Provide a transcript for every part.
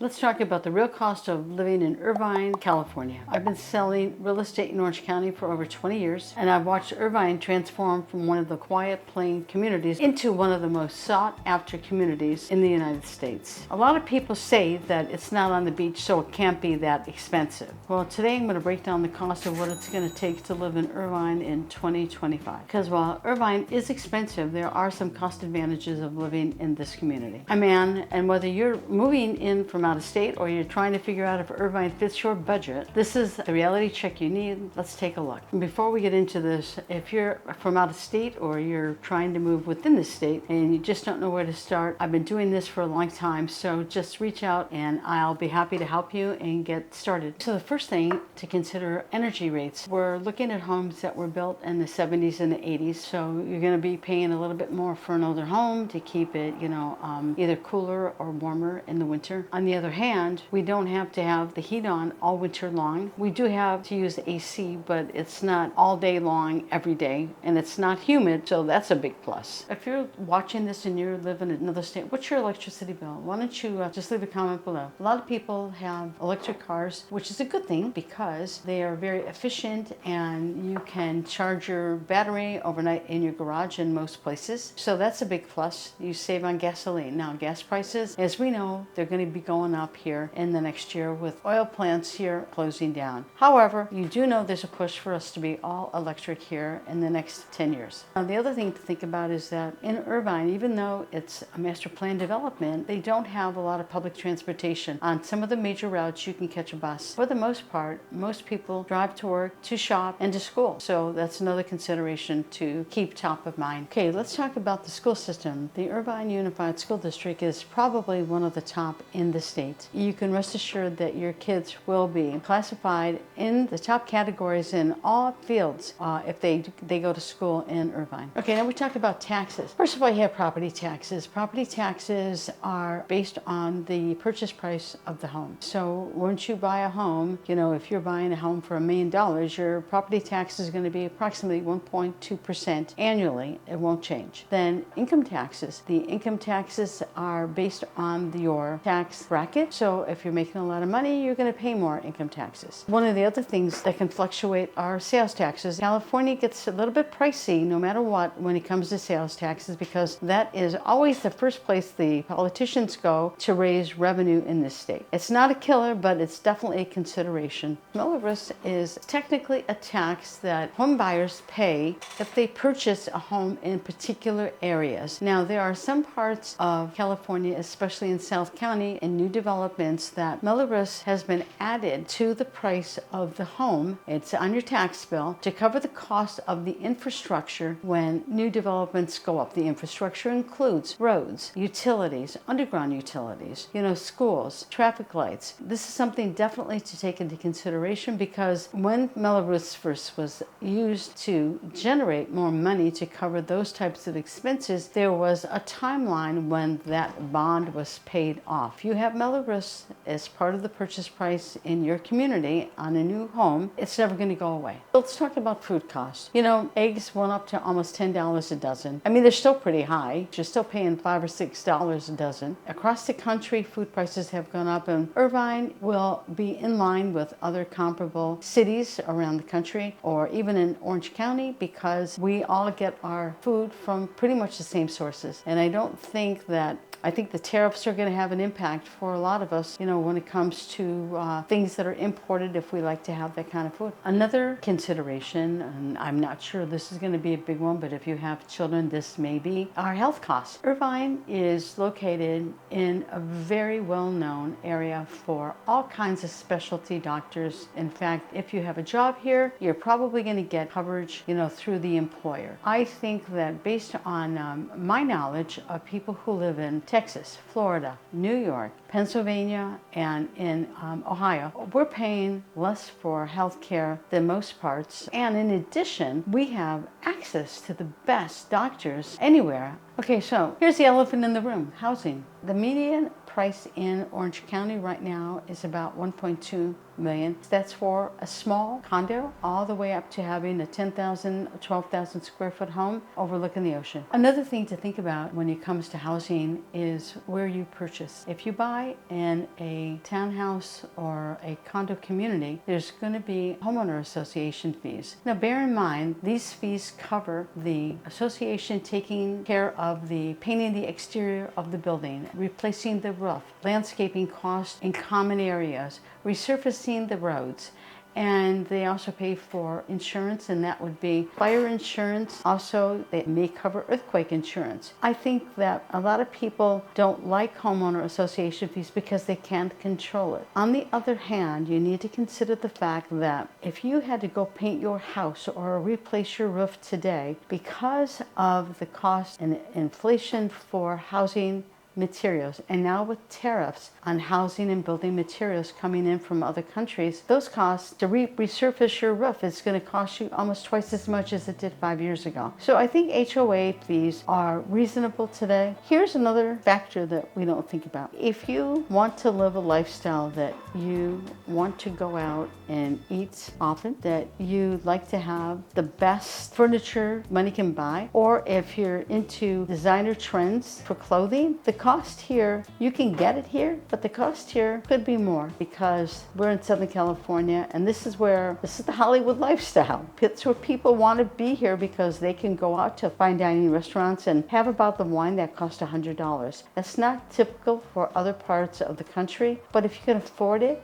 Let's talk about the real cost of living in Irvine, California. I've been selling real estate in Orange County for over 20 years, and I've watched Irvine transform from one of the quiet, plain communities into one of the most sought-after communities in the United States. A lot of people say that it's not on the beach, so it can't be that expensive. Well, today I'm going to break down the cost of what it's going to take to live in Irvine in 2025. Because while Irvine is expensive, there are some cost advantages of living in this community. I'm Ann, and whether you're moving in from out of state or you're trying to figure out if Irvine fits your budget, this is the reality check you need. Let's take a look. And before we get into this, if you're from out of state or you're trying to move within the state and you just don't know where to start, I've been doing this for a long time, so just reach out and I'll be happy to help you and get started. So the first thing to consider, energy rates. We're looking at homes that were built in the 70s and the 80s, so you're going to be paying a little bit more for an older home to keep it, either cooler or warmer in the winter. On the other hand, we don't have to have the heat on all winter long. We do have to use the AC, but it's not all day long every day, and it's not humid, so that's a big plus. If you're watching this and you live in another state, what's your electricity bill? Why don't you just leave a comment below. A lot of people have electric cars, which is a good thing because they are very efficient and you can charge your battery overnight in your garage in most places. So that's a big plus. You save on gasoline. Now, gas prices, as we know, they're going to be going up here in the next year with oil plants here closing down. However, you do know there's a push for us to be all electric here in the next 10 years. Now, the other thing to think about is that in Irvine, even though it's a master plan development, they don't have a lot of public transportation. On some of the major routes, you can catch a bus. For the most part, most people drive to work, to shop, and to school. So that's another consideration to keep top of mind. Okay, let's talk about the school system. The Irvine Unified School District is probably one of the top in the state. You can rest assured that your kids will be classified in the top categories in all fields if they go to school in Irvine. Okay, now we talk about taxes. First of all, you have property taxes. Property taxes are based on the purchase price of the home. So once you buy a home, if you're buying a home for $1 million, your property tax is going to be approximately 1.2% annually. It won't change. Then income taxes. The income taxes are based on your tax bracket. So if you're making a lot of money, you're going to pay more income taxes. One of the other things that can fluctuate are sales taxes. California gets a little bit pricey no matter what when it comes to sales taxes because that is always the first place the politicians go to raise revenue in this state. It's not a killer, but it's definitely a consideration. Millibus is technically a tax that home buyers pay if they purchase a home in particular areas. Now, there are some parts of California, especially in South County, in new developments that millibus has been added to the price of the home. It's on your tax bill to cover the cost of the infrastructure when new developments go up. The infrastructure includes roads, utilities, underground utilities, schools, traffic lights. This is something definitely to take into consideration because when millibus first was used to generate more money to cover those types of expenses, there was a timeline when that bond was paid off. You have millibus as part of the purchase price in your community on a new home. It's never going to go away. Let's talk about food costs. Eggs went up to almost $10 a dozen. I mean, they're still pretty high. You're still paying $5 or $6 a dozen. Across the country, food prices have gone up, and Irvine will be in line with other comparable cities around the country or even in Orange County because we all get our food from pretty much the same sources. And I think the tariffs are going to have an impact for a lot of us, when it comes to things that are imported if we like to have that kind of food. Another consideration, and I'm not sure this is going to be a big one, but if you have children, this may be, our health costs. Irvine is located in a very well-known area for all kinds of specialty doctors. In fact, if you have a job here, you're probably going to get coverage, through the employer. I think that based on my knowledge of people who live in Texas, Florida, New York, Pennsylvania, and in Ohio, we're paying less for health care than most parts. And in addition, we have access to the best doctors anywhere. Okay, so here's the elephant in the room, housing. The median price in Orange County right now is about 1.2 million. That's for a small condo, all the way up to having a 10,000, 12,000 square foot home overlooking the ocean. Another thing to think about when it comes to housing is where you purchase. If you buy in a townhouse or a condo community, there's going to be homeowner association fees. Now bear in mind, these fees cover the association taking care of the painting the exterior of the building, replacing the roof, landscaping costs in common areas, resurfacing the roads, and they also pay for insurance, and that would be fire insurance. Also, they may cover earthquake insurance. I think that a lot of people don't like homeowner association fees because they can't control it. On the other hand, you need to consider the fact that if you had to go paint your house or replace your roof today, because of the cost and inflation for housing materials, and now with tariffs on housing and building materials coming in from other countries, those costs to resurface your roof is going to cost you almost twice as much as it did 5 years ago. So I think HOA fees are reasonable today. Here's another factor that we don't think about. If you want to live a lifestyle that you want to go out and eat often, that you like to have the best furniture money can buy, or if you're into designer trends for clothing, the cost here, you can get it here, but the cost here could be more because we're in Southern California, and this is the Hollywood lifestyle. It's where people want to be here because they can go out to fine dining restaurants and have about the wine that costs $100. That's not typical for other parts of the country, but if you can afford it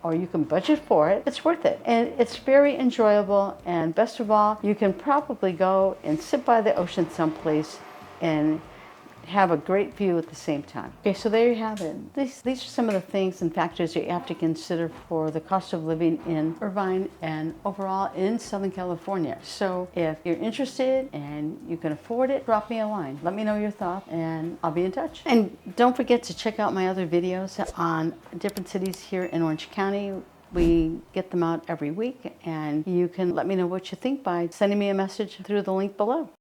or you can budget for it, it's worth it. And it's very enjoyable, and best of all, you can probably go and sit by the ocean someplace and have a great view at the same time. Okay, so there you have it. These are some of the things and factors you have to consider for the cost of living in Irvine and overall in Southern California. So if you're interested and you can afford it, drop me a line. Let me know your thoughts and I'll be in touch. And don't forget to check out my other videos on different cities here in Orange County. We get them out every week, and you can let me know what you think by sending me a message through the link below.